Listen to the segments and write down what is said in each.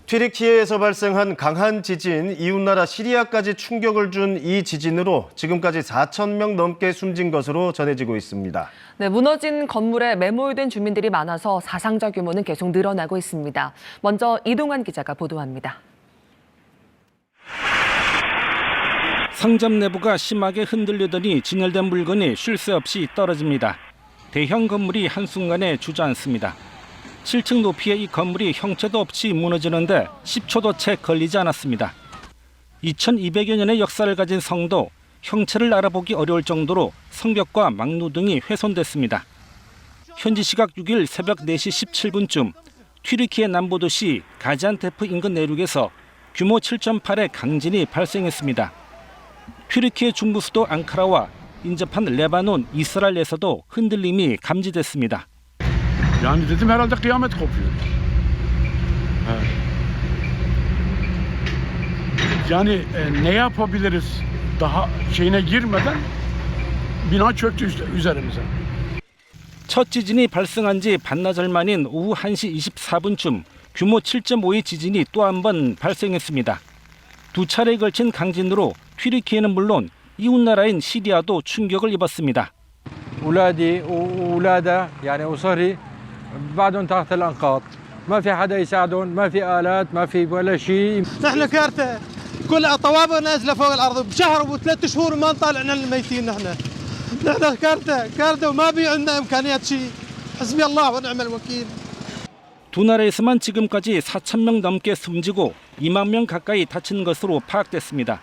튀르키예에서 발생한 강한 지진, 이웃나라 시리아까지 충격을 준 이 지진으로 지금까지 4,000명 넘게 숨진 것으로 전해지고 있습니다. 네, 무너진 건물에 매몰된 주민들이 많아서 사상자 규모는 계속 늘어나고 있습니다. 먼저 이동환 기자가 보도합니다. 상점 내부가 심하게 흔들리더니 진열된 물건이 쉴 새 없이 떨어집니다. 대형 건물이 한순간에 주저앉습니다. 7층 높이의 이 건물이 형체도 없이 무너지는데 10초도 채 걸리지 않았습니다. 2200여 년의 역사를 가진 성도, 형체를 알아보기 어려울 정도로 성벽과 망루 등이 훼손됐습니다. 현지 시각 6일 새벽 4시 17분쯤 튀르키예 남부 도시 가지안테프 인근 내륙에서 규모 7.8의 강진이 발생했습니다. 튀르키예 중부 수도 앙카라와 인접한 레바논, 이스라엘에서도 흔들림이 감지됐습니다. Yani dedim herhalde kıyamet kopuyor. Yani ne yapabiliriz daha şeyine girmeden bina çöktü üzerimize. 첫 지진이 발생한 지 반나절 만인 오후 1시 24분쯤 규모 7.5의 지진이 또 한 번 발생했습니다. 두 차례에 걸친 강진으로 튀르키예는 물론 이웃나라인 시리아도 충격을 입었습니다. أولادي وأولادها يعني أسري بعدهم تحت الأنقاض ما في حدا يساعدهم ما في آلات ما في ولا شيء نحن كارثة كل طوابق نازلة فوق الأرض بشهر وثلاث شهور ما نطالعنا الميتين نحن كارثة وما في عندنا إمكانيات شيء حسبي الله ونعم الوكيل. 두 나라에서만 지금까지 4,000명 넘게 숨지고 2만 명 가까이 다친 것으로 파악됐습니다.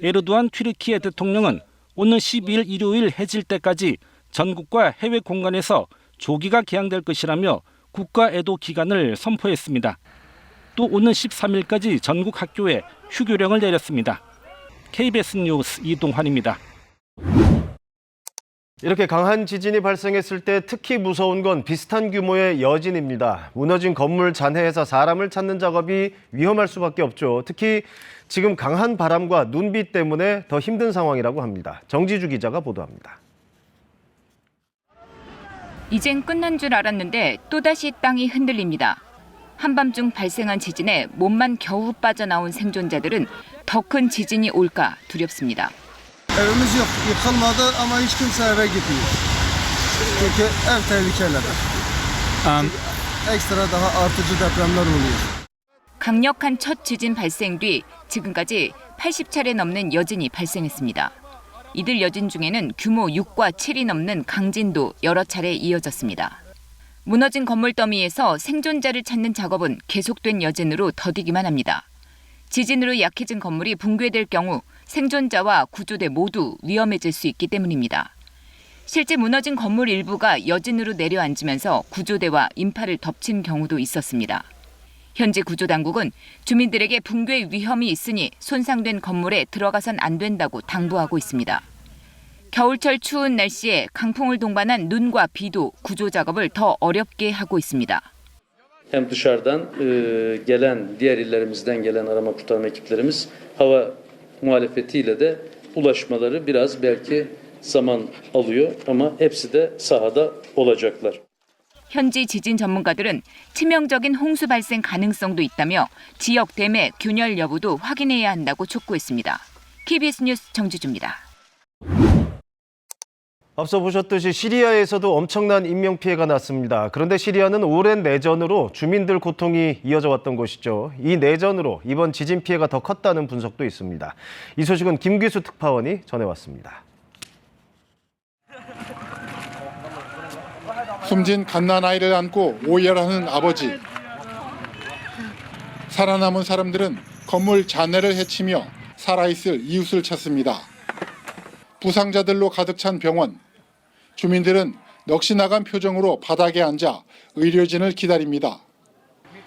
에르도안 튀르키예 대통령은 오는 12일 일요일 해질 때까지 전국과 해외 공간에서 조기가 개항될 것이라며 국가 애도 기간을 선포했습니다. 또 오는 13일까지 전국 학교에 휴교령을 내렸습니다. KBS 뉴스 이동환입니다. 이렇게 강한 지진이 발생했을 때 특히 무서운 건 비슷한 규모의 여진입니다. 무너진 건물 잔해에서 사람을 찾는 작업이 위험할 수밖에 없죠. 특히 지금 강한 바람과 눈비 때문에 더 힘든 상황이라고 합니다. 정지주 기자가 보도합니다. 이젠 끝난 줄 알았는데 또다시 땅이 흔들립니다. 한밤중 발생한 지진에 몸만 겨우 빠져나온 생존자들은 더 큰 지진이 올까 두렵습니다. Evimiz yok, yıkılmadı ama hiç kimse eve gitmiyor. Çünkü ev tehlikelerde. Ekstra daha artıcı depremler oluyor. 강력한 첫 지진 발생 뒤 지금까지 80차례 넘는 여진이 발생했습니다. 이들 여진 중에는 규모 6과 7이 넘는 강진도 여러 차례 이어졌습니다. 무너진 건물 더미에서 생존자를 찾는 작업은 계속된 여진으로 더디기만 합니다. 지진으로 약해진 건물이 붕괴될 경우 생존자와 구조대 모두 위험해질 수 있기 때문입니다. 실제 무너진 건물 일부가 여진으로 내려앉으면서 구조대와 인파를 덮친 경우도 있었습니다. 현재 구조당국은 주민들에게 붕괴 위험이 있으니 손상된 건물에 들어가선 안 된다고 당부하고 있습니다. 겨울철 추운 날씨에 강풍을 동반한 눈과 비도 구조 작업을 더 어렵게 하고 있습니다. Hem dışarıdan gelen, diğer illerimizden gelen arama kurtarma ekiplerimiz hava muhalefetiyle de ulaşmaları biraz belki zaman alıyor ama hepsi de sahada olacaklar. 현지 지진 전문가들은 치명적인 홍수 발생 가능성도 있다며 지역 댐의 균열 여부도 확인해야 한다고 촉구했습니다. KBS 뉴스 정지주입니다. 앞서 보셨듯이 시리아에서도 엄청난 인명피해가 났습니다. 그런데 시리아는 오랜 내전으로 주민들 고통이 이어져 왔던 곳이죠. 이 내전으로 이번 지진 피해가 더 컸다는 분석도 있습니다. 이 소식은 김규수 특파원이 전해왔습니다. 숨진 갓난아이를 안고 오열하는 아버지. 살아남은 사람들은 건물 잔해를 헤치며 살아있을 이웃을 찾습니다. 부상자들로 가득 찬 병원. 주민들은 넋이 나간 표정으로 바닥에 앉아 의료진을 기다립니다.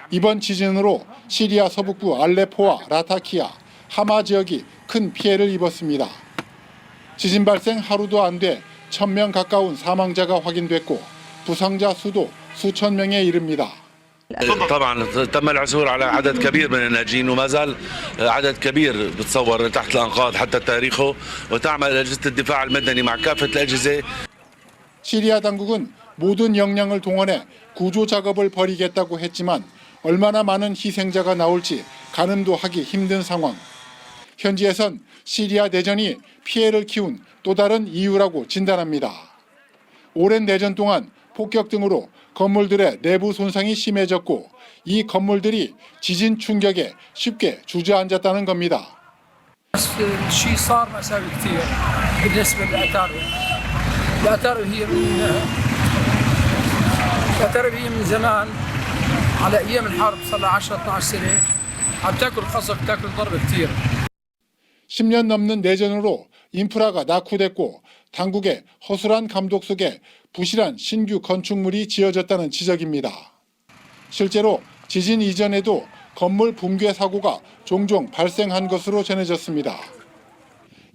이번 지진으로 시리아 서북부 알레포와 라타키아, 하마 지역이 큰 피해를 입었습니다. 지진 발생 하루도 안 돼 1,000명 가까운 사망자가 확인됐고 부상자 수도 수천 명에 이릅니다. طبعا تم العثور على عدد كبير من الناجين وما زال عدد كبير بتصور تحت الانقاض حتى تاريخه وتعمل اجهزه الدفاع المدني مع كافه الاجهزه. 시리아 당국은 모든 역량을 동원해 구조 작업을 벌이겠다고 했지만 얼마나 많은 희생자가 나올지 가늠도 하기 힘든 상황. 현지에선 시리아 내전이 피해를 키운 또 다른 이유라고 진단합니다. 오랜 내전 동안 폭격 등으로 건물들의 내부 손상이 심해졌고 이 건물들이 지진 충격에 쉽게 주저앉았다는 겁니다. الشيء صار مساوي كثير بالنسبه للعتاربه. العتاربه هي من زمان على ايام الحرب صار لها 10 12 سنه عم تاكل قصف تاكل ضرب كثير. 10년 넘는 내전으로 인프라가 낙후됐고 당국의 허술한 감독 속에 부실한 신규 건축물이 지어졌다는 지적입니다. 실제로 지진 이전에도 건물 붕괴 사고가 종종 발생한 것으로 전해졌습니다.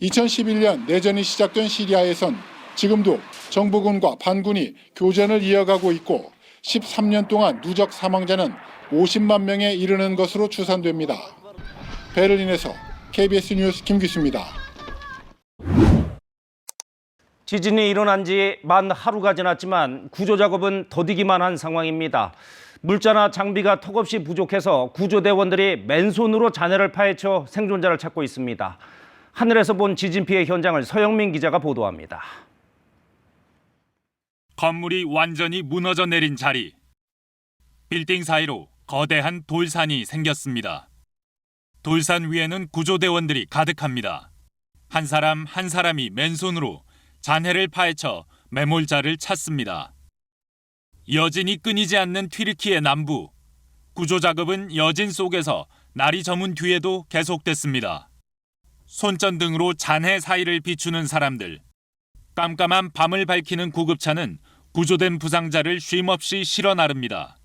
2011년 내전이 시작된 시리아에선 지금도 정부군과 반군이 교전을 이어가고 있고 13년 동안 누적 사망자는 50만 명에 이르는 것으로 추산됩니다. 베를린에서 KBS 뉴스 김규수입니다. 지진이 일어난 지 만 하루가 지났지만 구조 작업은 더디기만 한 상황입니다. 물자나 장비가 턱없이 부족해서 구조대원들이 맨손으로 잔해를 파헤쳐 생존자를 찾고 있습니다. 하늘에서 본 지진 피해 현장을 서영민 기자가 보도합니다. 건물이 완전히 무너져 내린 자리. 빌딩 사이로 거대한 돌산이 생겼습니다. 돌산 위에는 구조대원들이 가득합니다. 한 사람 한 사람이 맨손으로 잔해를 파헤쳐 매몰자를 찾습니다. 여진이 끊이지 않는 튀르키예 남부. 구조 작업은 여진 속에서 날이 저문 뒤에도 계속됐습니다. 손전등으로 잔해 사이를 비추는 사람들. 깜깜한 밤을 밝히는 구급차는 구조된 부상자를 쉼없이 실어 나릅니다.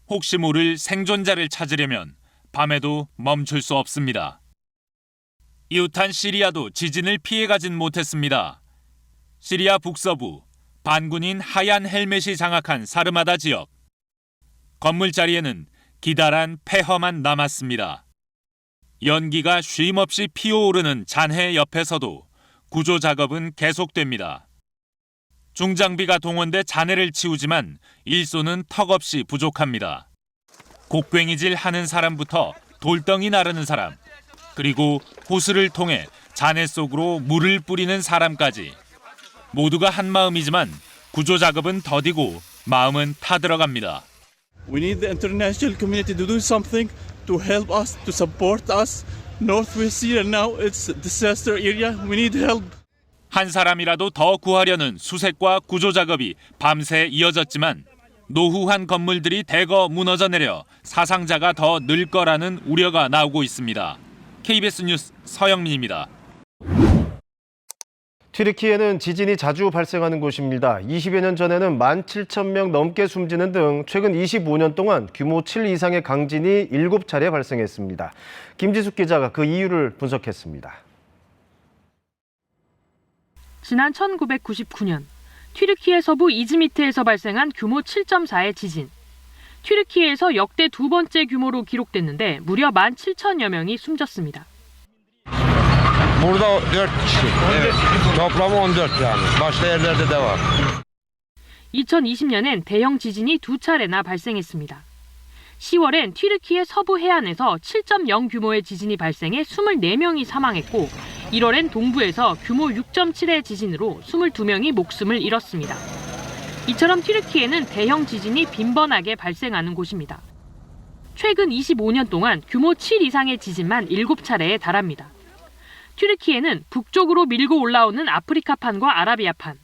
혹시 모를 생존자를 찾으려면 밤에도 멈출 수 없습니다. 이웃한 시리아도 지진을 피해가진 못했습니다. 시리아 북서부, 반군인 하얀 헬멧이 장악한 사르마다 지역. 건물 자리에는 기다란 폐허만 남았습니다. 연기가 쉼없이 피어오르는 잔해 옆에서도 구조 작업은 계속됩니다. 중장비가 동원돼 잔해를 치우지만 일손은 턱없이 부족합니다. 곡괭이질 하는 사람부터 돌덩이 나르는 사람, 그리고 호스를 통해 잔해 속으로 물을 뿌리는 사람까지. 모두가 한마음이지만 구조 작업은 더디고 마음은 타들어갑니다. We need the international community to do something to help us, to support us. Northwest Syria now it's a disaster area. We need help. 한 사람이라도 더 구하려는 수색과 구조 작업이 밤새 이어졌지만 노후한 건물들이 대거 무너져 내려 사상자가 더 늘 거라는 우려가 나오고 있습니다. KBS 뉴스 서영민입니다. 튀르키예는 지진이 자주 발생하는 곳입니다. 20여 년 전에는 17,000명 넘게 숨지는 등 최근 25년 동안 규모 7 이상의 강진이 7차례 발생했습니다. 김지숙 기자가 그 이유를 분석했습니다. 지난 1999년 튀르키예 서부 이즈미트에서 발생한 규모 7.4의 지진. 튀르키예에서 역대 두 번째 규모로 기록됐는데 무려 17,000여 명이 숨졌습니다. 2020년엔 대형 지진이 두 차례나 발생했습니다. 10월엔 튀르키예 서부 해안에서 7.0 규모의 지진이 발생해 24명이 사망했고 1월엔 동부에서 규모 6.7의 지진으로 22명이 목숨을 잃었습니다. 이처럼 튀르키예는 대형 지진이 빈번하게 발생하는 곳입니다. 최근 25년 동안 규모 7 이상의 지진만 7차례에 달합니다. 튀르키예는 북쪽으로 밀고 올라오는 아프리카판과 아라비아판,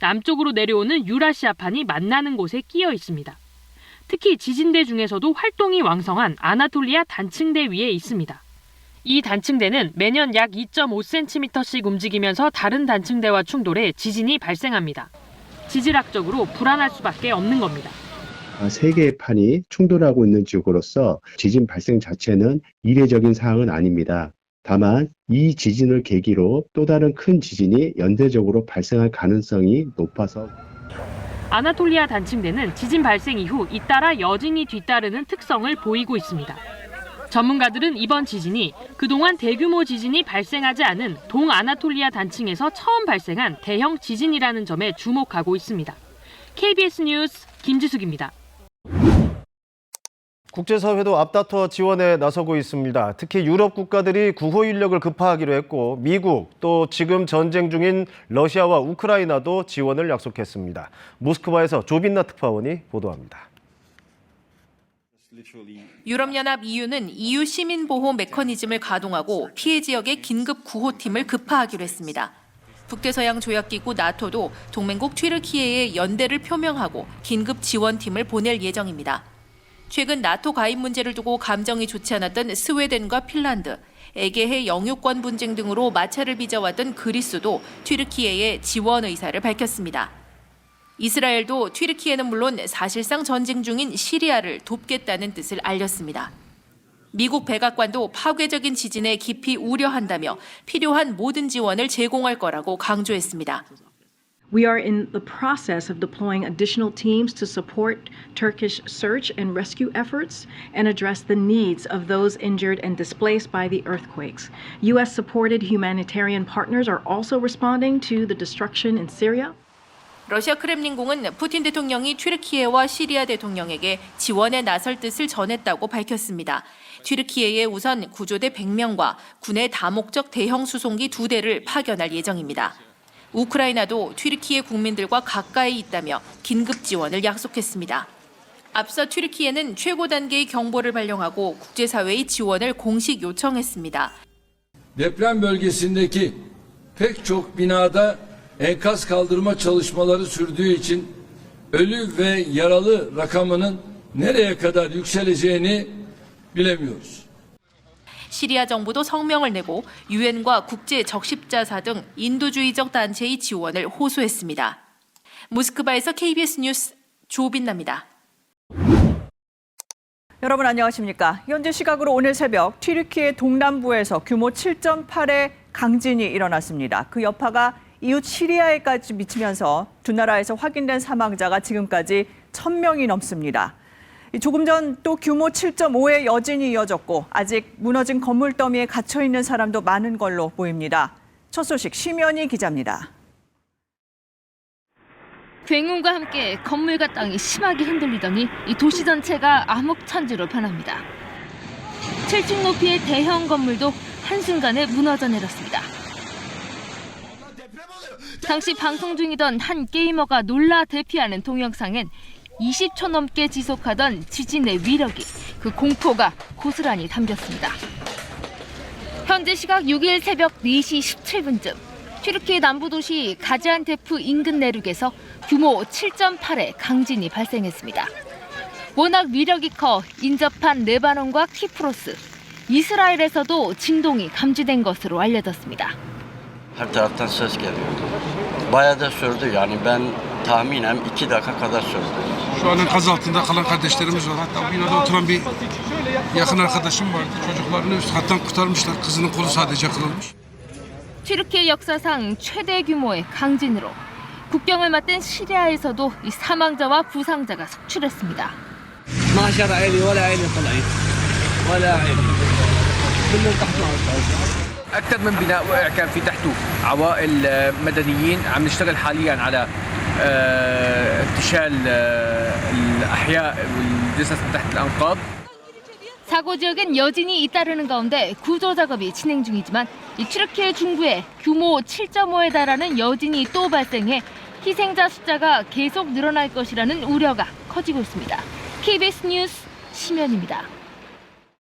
남쪽으로 내려오는 유라시아판이 만나는 곳에 끼어 있습니다. 특히 지진대 중에서도 활동이 왕성한 아나톨리아 단층대 위에 있습니다. 이 단층대는 매년 약 2.5cm씩 움직이면서 다른 단층대와 충돌해 지진이 발생합니다. 지질학적으로 불안할 수밖에 없는 겁니다. 세 개의 판이 충돌하고 있는 지역으로서 지진 발생 자체는 이례적인 사항은 아닙니다. 다만 이 지진을 계기로 또 다른 큰 지진이 연쇄적으로 발생할 가능성이 높아서 아나톨리아 단층대는 지진 발생 이후 잇따라 여진이 뒤따르는 특성을 보이고 있습니다. 전문가들은 이번 지진이 그동안 대규모 지진이 발생하지 않은 동아나톨리아 단층에서 처음 발생한 대형 지진이라는 점에 주목하고 있습니다. KBS 뉴스 김지숙입니다. 국제사회도 앞다퉈 지원에 나서고 있습니다. 특히 유럽 국가들이 구호 인력을 급파하기로 했고 미국 또 지금 전쟁 중인 러시아와 우크라이나도 지원을 약속했습니다. 모스크바에서 조빈나 특파원이 보도합니다. 유럽연합 EU는 EU 시민보호 메커니즘을 가동하고 피해 지역의 긴급 구호팀을 급파하기로 했습니다. 북대서양 조약기구 나토도 동맹국 튀르키예에 연대를 표명하고 긴급 지원팀을 보낼 예정입니다. 최근 나토 가입 문제를 두고 감정이 좋지 않았던 스웨덴과 핀란드, 에게해 영유권 분쟁 등으로 마찰을 빚어왔던 그리스도 튀르키예에 지원 의사를 밝혔습니다. 이스라엘도 튀르키예는 물론 사실상 전쟁 중인 시리아를 돕겠다는 뜻을 알렸습니다. 미국 백악관도 파괴적인 지진에 깊이 우려한다며 필요한 모든 지원을 제공할 거라고 강조했습니다. We are in the process of deploying additional teams to support Turkish search and rescue efforts and address the needs of those injured and displaced by the earthquakes. U.S.-supported humanitarian partners are also responding to the destruction in Syria. 러시아 크렘린궁은 푸틴 대통령이 튀르키예와 시리아 대통령에게 지원에 나설 뜻을 전했다고 밝혔습니다. 튀르키예에 우선 구조대 100명과 군의 다목적 대형 수송기 2대를 파견할 예정입니다. 우크라이나도 튀르키예 국민들과 가까이 있다며 긴급 지원을 약속했습니다. 앞서 튀르키예는 최고 단계의 경보를 발령하고 국제사회의 지원을 공식 요청했습니다. Deprem bölgesindeki pek çok binada enkaz kaldırma çalışmaları sürdüğü için ölü ve yaralı rakamının nereye kadar yükseleceğini bilemiyoruz. 시리아 정부도 성명을 내고 유엔과 국제 적십자사 등 인도주의적 단체의 지원을 호소했습니다. 모스크바에서 KBS 뉴스 조빈나입니다. 여러분 안녕하십니까? 현재 시각으로 오늘 새벽 튀르키예 동남부에서 규모 7.8의 강진이 일어났습니다. 그 여파가 이웃 시리아에까지 미치면서 두 나라에서 확인된 사망자가 지금까지 1,000명이 넘습니다. 조금 전 또 규모 7.5의 여진이 이어졌고 아직 무너진 건물 더미에 갇혀 있는 사람도 많은 걸로 보입니다. 첫 소식 심연희 기자입니다. 굉음과 함께 건물과 땅이 심하게 흔들리더니 이 도시 전체가 암흑천지로 변합니다. 7층 높이의 대형 건물도 한순간에 무너져 내렸습니다. 당시 방송 중이던 한 게이머가 놀라 대피하는 동영상엔 20초 넘게 지속하던 지진의 위력이 그 공포가 고스란히 담겼습니다. 현재 시각 6일 새벽 4시 17분쯤 튀르키예 남부 도시 가지안테프 인근 내륙에서 규모 7.8의 강진이 발생했습니다. 워낙 위력이 커 인접한 레바논과 키프로스, 이스라엘에서도 진동이 감지된 것으로 알려졌습니다. Her taraftan ses geliyor. Bayağı da sürdü yani ben tahminen 2 dakika kadar sürdü. Şu an enkaz altında kalan kardeşlerimiz var. Hatta binada oturan bir yakın arkadaşım vardı. Çocuklarını üst kattan kurtarmışlar. Kızının kolu sadece kırılmış. 튀르키예 역사상 최대 규모의 강진으로 국경을 맞댄 시리아에서도 이 사망자와 부상자가 속출했습니다. 12 عائلة ولا عائلة طلعت ولا عائلة كلهم تحت الأرض. أكثر من بناء وقع كان في تحته عوائل مدنيين عم نشتغل حاليا على انتشال الأحياء والجثث من تحت الأنقاض. 사고 지역엔 여진이 잇따르는 가운데 구조 작업이 진행 중이지만 이 튀르키예 중부에 규모 7.5에 달하는 여진이 또 발생해 희생자 숫자가 계속 늘어날 것이라는 우려가 커지고 있습니다. KBS 뉴스 심연입니다.